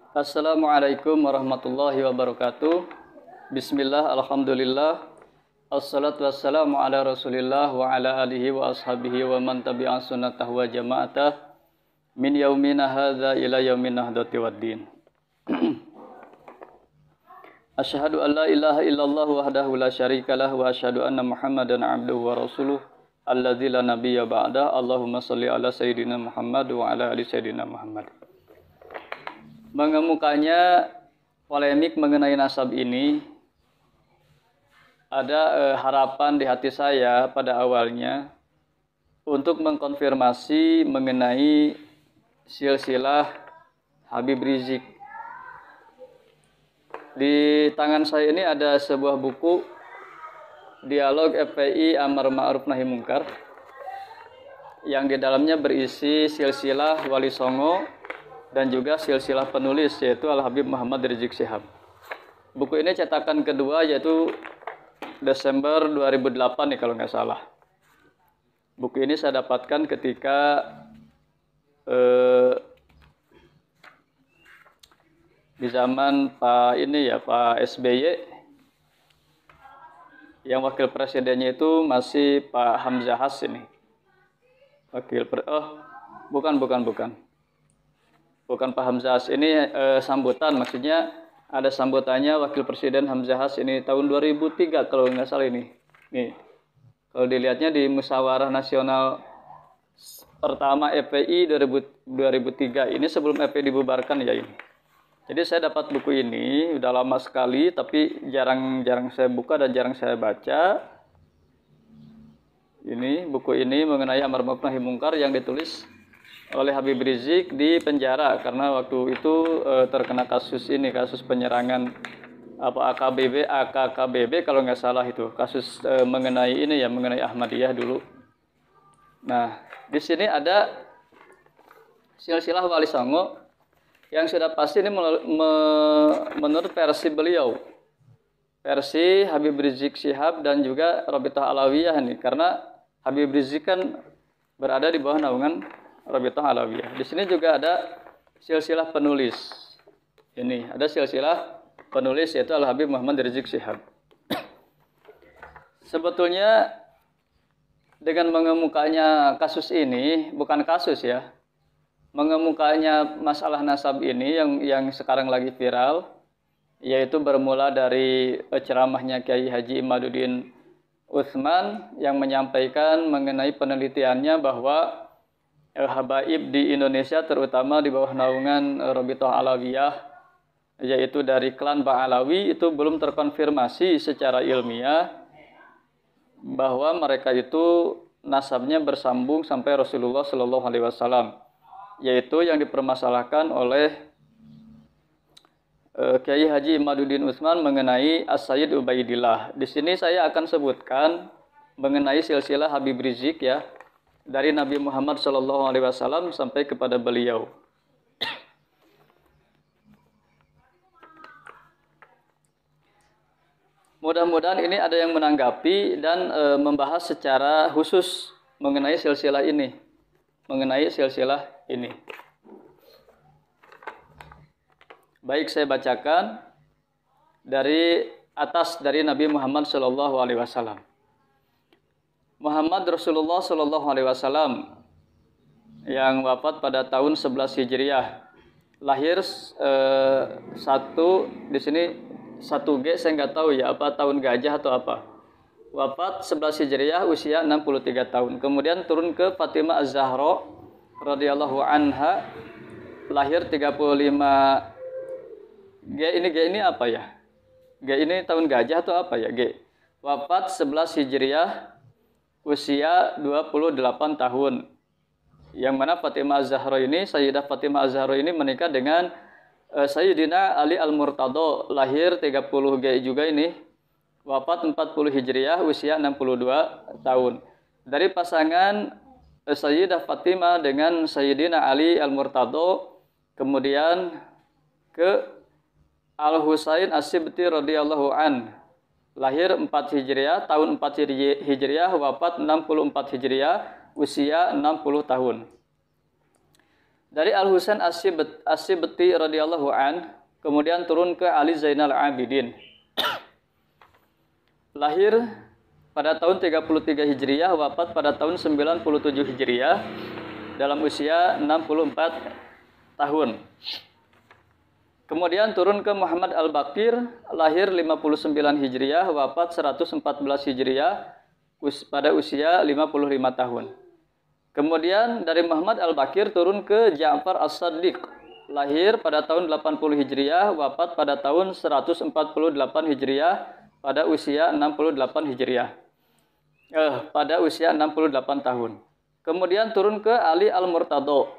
Assalamualaikum warahmatullahi wabarakatuh. Bismillah, alhamdulillah. Assalatu wassalamu ala rasulillah wa ala alihi wa ashabihi wa man tabi'a sunnatahu wa jama'atah min yaumina hadza ila yaumin nahdati waddin. Asyhadu an la ilaha illallah wahdahu la syarikalah wa asyhadu anna Muhammadan abduhu wa rasuluh alladzi la nabiyya ba'da. Allahumma shalli ala sayyidina Muhammad wa ala ali sayyidina Muhammad. Mengemukanya polemik mengenai nasab ini, ada harapan di hati saya pada awalnya untuk mengkonfirmasi mengenai silsilah Habib Rizik. Di tangan saya ini ada sebuah buku Dialog FPI Amar Ma'ruf Nahi Munkar yang di dalamnya berisi silsilah Wali Songo dan juga silsilah penulis yaitu Al-Habib Muhammad Rizik Syihab. Buku ini cetakan kedua yaitu Desember 2008 nih kalau nggak salah. Buku ini saya dapatkan ketika di zaman Pak SBY, yang wakil presidennya itu masih Pak Hamzahas ini. Bukan Pak Hamzahas, ini sambutan, maksudnya ada sambutannya wakil presiden Hamzahas ini tahun 2003 kalau nggak salah ini. Nih, kalau dilihatnya di Musyawarah Nasional pertama FPI 2003 ini sebelum FPI dibubarkan ya ini. Jadi saya dapat buku ini udah lama sekali tapi jarang saya buka dan jarang saya baca. Ini buku ini mengenai Amar Ma'ruf Nahi Munkar yang ditulis oleh Habib Rizik di penjara karena waktu itu terkena kasus penyerangan AKKBB kalau nggak salah itu kasus mengenai Ahmadiyah dulu. Nah di sini ada silsilah Wali Songo yang sudah pasti ini menurut versi beliau, versi Habib Rizik Syihab dan juga Rabithah Alawiyah nih, karena Habib Rizik kan berada di bawah naungan Rabithah Alawiyah. Di sini juga ada silsilah penulis. Ini ada silsilah penulis yaitu Al-Habib Muhammad Rizik Syihab. Sebetulnya dengan mengemukanya kasus ini, bukan kasus ya, mengemukanya masalah nasab ini yang sekarang lagi viral, yaitu bermula dari ceramahnya Kiai Haji Imaduddin Utsman yang menyampaikan mengenai penelitiannya bahwa habaib di Indonesia terutama di bawah naungan Rabithah Alawiyah yaitu dari klan Ba'alawi itu belum terkonfirmasi secara ilmiah bahwa mereka itu nasabnya bersambung sampai Rasulullah Shallallahu Alaihi Wasallam, yaitu yang dipermasalahkan oleh Kiai Haji Imaduddin Utsman mengenai As-Sayyid Ubaidillah. Di sini saya akan sebutkan mengenai silsilah Habib Rizik ya, dari Nabi Muhammad SAW sampai kepada beliau. Mudah-mudahan ini ada yang menanggapi dan membahas secara khusus mengenai silsilah ini. Baik, saya bacakan dari atas dari Nabi Muhammad SAW. Muhammad Rasulullah SAW yang wafat pada tahun 11 Hijriah, lahir 1G saya nggak tahu ya apa tahun gajah atau apa. Wafat 11 Hijriah usia 63 tahun. Kemudian turun ke Fatimah Az-Zahra radhiyallahu anha, lahir 35 G ini apa ya? G ini tahun gajah atau apa ya? G. Wafat 11 Hijriah usia 28 tahun. Yang mana Fatimah Az-Zahra ini, Sayyidah Fatimah Az-Zahra ini menikah dengan Sayyidina Ali Al-Murtado, lahir 30 G juga ini. Wafat 40 Hijriah usia 62 tahun. Dari pasangan Sayyidah Fatimah dengan Sayyidina Ali Al-Murtado, kemudian ke Al-Husain As-Sibti radhiyallahu an, lahir 4 Hijriah, tahun 4 Hijriah, wafat 64 Hijriah, usia 60 tahun. Dari Al-Husain As-Sibti radhiyallahu an, kemudian turun ke Ali Zainal Abidin. Lahir pada tahun 33 Hijriah, wafat pada tahun 97 Hijriah dalam usia 64 tahun. Kemudian turun ke Muhammad Al-Baqir, lahir 59 Hijriah, wafat 114 Hijriah pada usia 55 tahun. Kemudian dari Muhammad Al-Baqir turun ke Ja'far As-Shadiq, lahir pada tahun 80 Hijriah, wafat pada tahun 148 Hijriah pada usia 68 Hijriah. Pada usia 68 tahun. Kemudian turun ke Ali Al-Murtado,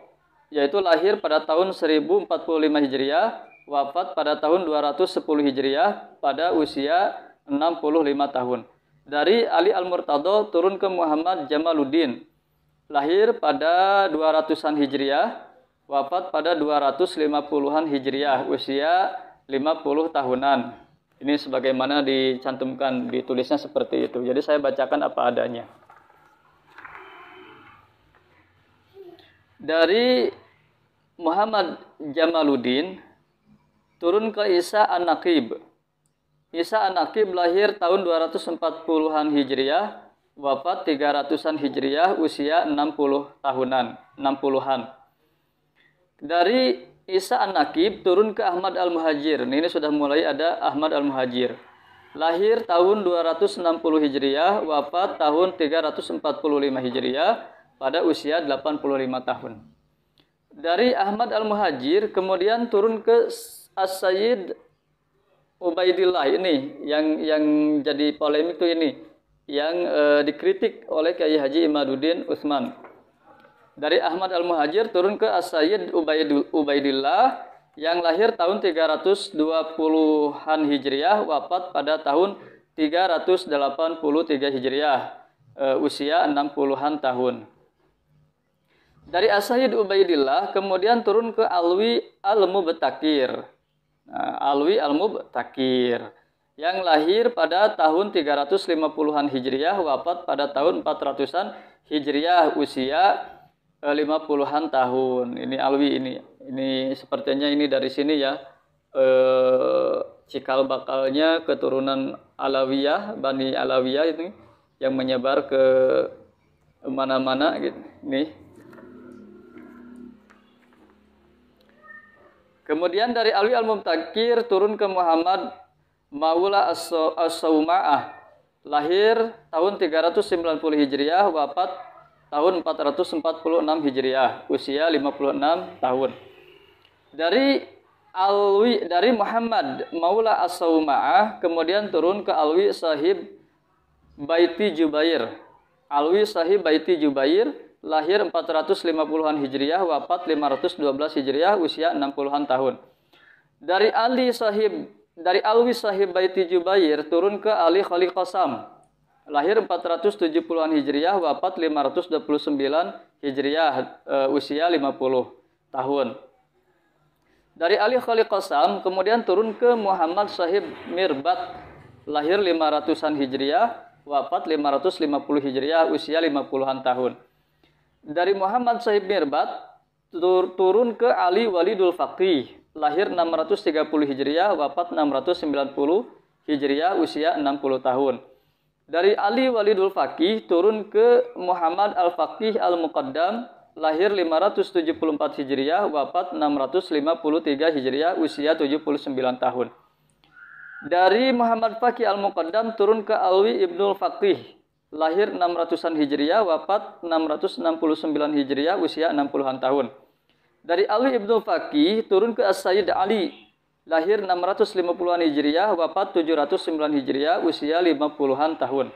yaitu lahir pada tahun 1045 Hijriah, wafat pada tahun 210 Hijriah pada usia 65 tahun. Dari Ali Al-Murtado turun ke Muhammad Jamaluddin, lahir pada 200-an Hijriah, wafat pada 250-an Hijriah, usia 50 tahunan. Ini sebagaimana dicantumkan, ditulisnya seperti itu. Jadi saya bacakan apa adanya. Dari Muhammad Jamaluddin turun ke Isa An-Naqib. Isa An-Naqib lahir tahun 240-an Hijriah, wafat 300-an Hijriah, usia 60 tahunan, 60-an. Dari Isa An-Naqib turun ke Ahmad Al-Muhajir. Ini sudah mulai ada Ahmad Al-Muhajir. Lahir tahun 260 Hijriah, wafat tahun 345 Hijriah pada usia 85 tahun. Dari Ahmad Al-Muhajir kemudian turun ke As-Sayyid Ubaidillah, ini yang jadi polemik itu ini, yang dikritik oleh Kyai Haji Imaduddin Utsman. Dari Ahmad Al-Muhajir turun ke As-Sayyid Ubaidillah yang lahir tahun 320-an Hijriah, wafat pada tahun 383 Hijriah, usia 60-an tahun. Dari As-Sayyid Ubaidillah kemudian turun ke Alwi Al-Mubtakir. Alwi Al-Mubtakir yang lahir pada tahun 350-an Hijriah, wafat pada tahun 400-an Hijriah, usia 50-an tahun. Ini Alwi ini sepertinya ini dari sini ya, cikal bakalnya keturunan Alawiyah, Bani Alawiyah itu yang menyebar ke mana-mana gitu. Nih. Kemudian dari Alwi Al-Mubtakir turun ke Muhammad Maula As-Sauma'ah, lahir tahun 390 Hijriah, wafat tahun 446 Hijriah, usia 56 tahun. Dari Muhammad Maula As-Sauma'ah kemudian turun ke Alwi Sahib Baiti Jubair. Alwi Sahib Baiti Jubair lahir 450-an Hijriah, wafat 512 Hijriah, usia 60-an tahun. Dari Alwi Sahib Baiti Jubair turun ke Ali Khalil Qasam, lahir 470-an Hijriah, wafat 529 Hijriah, usia 50 tahun. Dari Ali Khalil Qasam kemudian turun ke Muhammad Sahib Mirbat, lahir 500-an Hijriah, wafat 550 Hijriah, usia 50-an tahun. Dari Muhammad Sahib Mirbat turun ke Ali Walidul Faqih, lahir 630 Hijriah, wafat 690 Hijriah, usia 60 tahun. Dari Ali Walidul Faqih turun ke Muhammad Al-Faqih Al-Muqaddam, lahir 574 Hijriah, wafat 653 Hijriah, usia 79 tahun. Dari Muhammad Faqih Al-Muqaddam turun ke Alwi Ibnul Faqih, lahir 600-an Hijriah, wafat 669 Hijriah, usia 60-an tahun. Dari Alwi Ibnul Faqih turun ke As-Sayyid Ali, lahir 650-an Hijriah, wafat 709 Hijriah, usia 50-an tahun.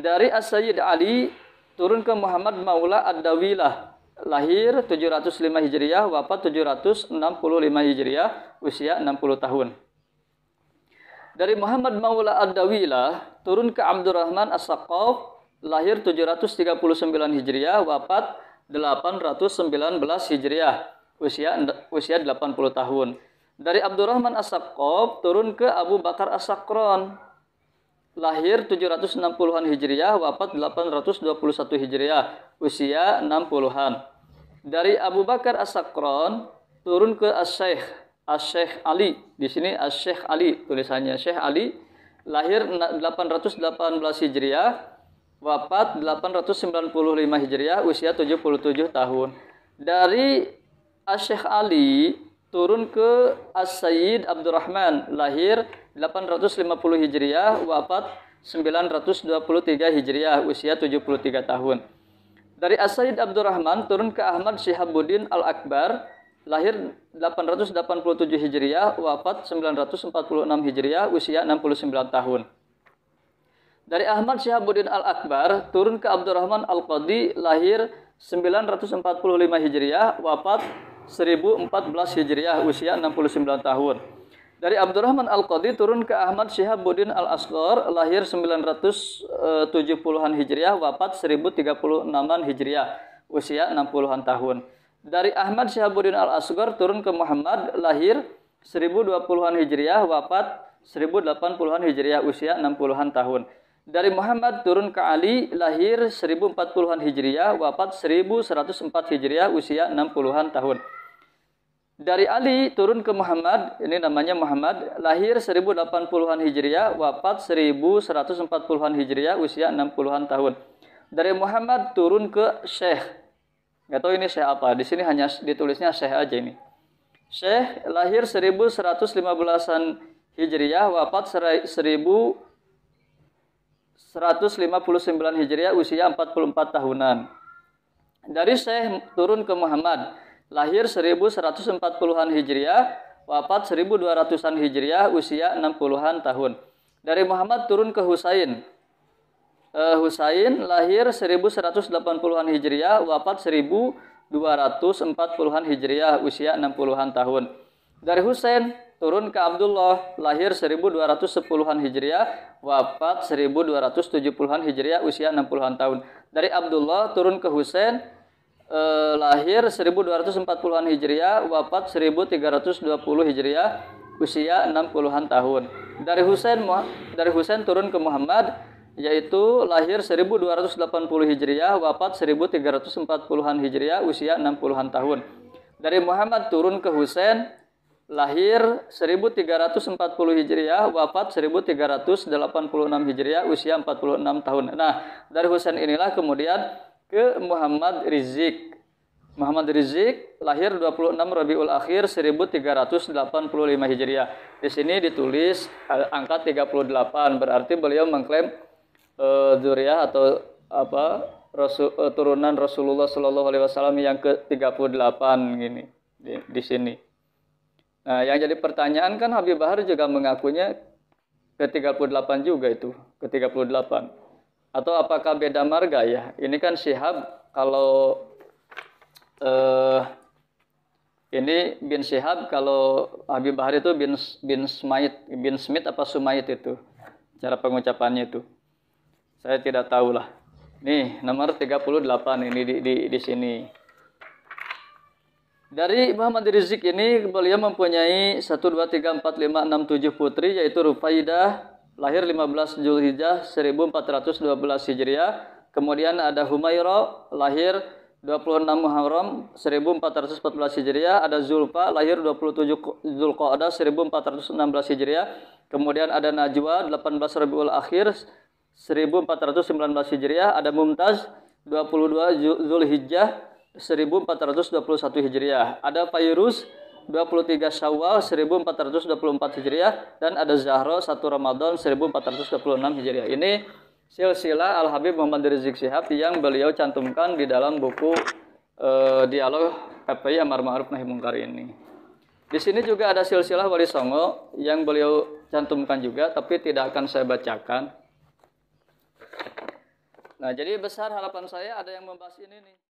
Dari As-Sayyid Ali turun ke Muhammad Maula Ad-Dawilah, lahir 705 Hijriah, wafat 765 Hijriah, usia 60 tahun. Dari Muhammad Maula Ad-Dawilah turun ke Abdurrahman As-Saqqaf, lahir 739 Hijriah, wafat 819 Hijriah, usia 80 tahun. Dari Abdurrahman As-Saqqaf turun ke Abu Bakar As-Sakron, lahir 760-an Hijriah, wafat 821 Hijriah, usia 60-an. Dari Abu Bakar As-Sakron turun ke Asy-Syaikh Ali. Di sini Asy-Syaikh Ali tulisannya. Syekh Ali lahir 818 Hijriah, wafat 895 Hijriah, usia 77 tahun. Dari Asy-Syaikh Ali turun ke As-Sayyid Abdurrahman, lahir 850 Hijriah, wafat 923 Hijriah, usia 73 tahun. Dari As-Sayyid Abdurrahman turun ke Ahmad Syihabuddin Al-Akbar, lahir 887 Hijriah, wafat 946 Hijriah, usia 69 tahun. Dari Ahmad Syihabuddin Al-Akbar turun ke Abdurrahman Al-Qadi, lahir 945 Hijriah, wafat 1014 Hijriah, usia 69 tahun. Dari Abdurrahman Al-Qadi turun ke Ahmad Syihabuddin Al-Asghar, lahir 970-an Hijriah, wafat 1036-an Hijriah, usia 60-an tahun. Dari Ahmad Syihabuddin Al-Asghar turun ke Muhammad, lahir 1020-an Hijriah, wafat 1080-an Hijriah, usia 60-an tahun. Dari Muhammad turun ke Ali, lahir 1040-an Hijriah, wafat 1104 Hijriah, usia 60-an tahun. Dari Ali turun ke Muhammad, ini namanya Muhammad, lahir 1080-an Hijriah, wafat 1140-an Hijriah, usia 60-an tahun. Dari Muhammad turun ke Syekh. Nggak tahu ini Syekh apa, di sini hanya ditulisnya Syekh aja ini. Syekh lahir 1115-an Hijriah, wafat 1159 Hijriah, usia 44 tahunan. Dari Syekh turun ke Muhammad, lahir 1140-an Hijriah, wafat 1200-an Hijriah, usia 60-an tahun. Dari Muhammad turun ke Husain. Husain lahir 1180-an Hijriah, wafat 1240-an Hijriah, usia 60-an tahun. Dari Husain turun ke Abdullah, lahir 1210-an Hijriah, wafat 1270-an Hijriah, usia 60-an tahun. Dari Abdullah turun ke Husain, lahir 1240-an Hijriah, wafat 1320 Hijriah, usia 60-an tahun. Dari Husain turun ke Muhammad, yaitu lahir 1280 Hijriah, wafat 1340-an Hijriah, usia 60-an tahun. Dari Muhammad turun ke Husain, lahir 1340 Hijriah, wafat 1386 Hijriah, usia 46 tahun. Nah, dari Husain inilah kemudian ke Muhammad Rizik. Muhammad Rizik lahir 26 Rabiul Akhir 1385 Hijriah. Di sini ditulis angka 38, berarti beliau mengklaim dzurriyyah atau turunan Rasulullah Shallallahu alaihi wasallam yang ke-38 gini di sini. Nah, yang jadi pertanyaan kan Habib Bahar juga mengakunya ke-38 juga itu, ke-38. Atau apakah beda marga ya? Ini kan Syihab, kalau ini bin Syihab, kalau Habib Bahar itu bin Smith apa Sumait itu. Cara pengucapannya itu. Saya tidak tahu lah. Nih, nomor 38 ini di sini. Dari Muhammad Rizik ini beliau mempunyai 1, 2, 3, 4, 5, 6, 7 putri, yaitu Rufaidah, lahir 15 Zulhijjah 1412 Hijriah. Kemudian ada Humairah, lahir 26 Muharram 1414 Hijriah. Ada Zulfa, lahir 27 Zulqa'dah 1416 Hijriah. Kemudian ada Najwa, 18 Rabiul Akhir 1419 Hijriah. Ada Mumtaz, 22 Zulhijjah 1421 Hijriah. Ada Fairuz, 23 Syawal 1424 Hijriah. Dan ada Zahra 1 Ramadan 1426 Hijriah. Ini silsilah Al-Habib Muhammad Rizik Syihab yang beliau cantumkan di dalam buku Dialog FPI Amar Ma'ruf Nahi Munkar ini. Di sini juga ada silsilah Wali Songo yang beliau cantumkan juga, tapi tidak akan saya bacakan. Nah, jadi besar harapan saya ada yang membahas ini nih.